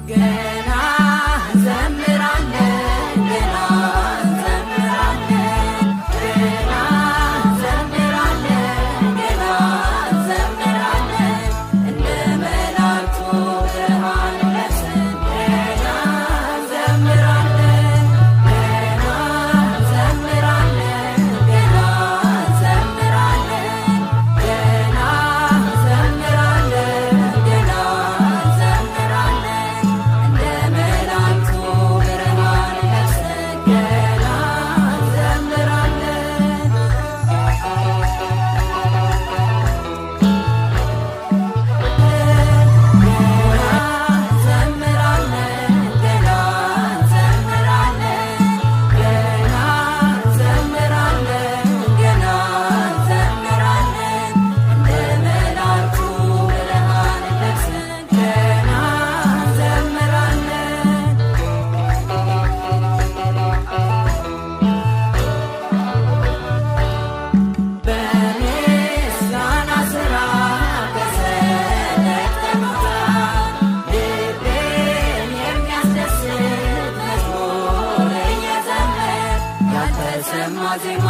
ገና እንዘምራለን ገና እንዘምራለን ገና እንዘምራለን ገና እንዘምራለን እንደ መላእክቱ ብርሃን ለብሰን ገና እንዘምራለን ገና እንዘምራለን ገና እንዘምራለን ገና እንዘምራለን ገና እንዘምራለን እንደ መላእክቱ ብርሃን ለብሰን ገና በምስጋና ሥራ ተሰለጥነናል ልቤን የሚያስደስት መዝሙር እየዘመርን ያልተሰማ ዜማ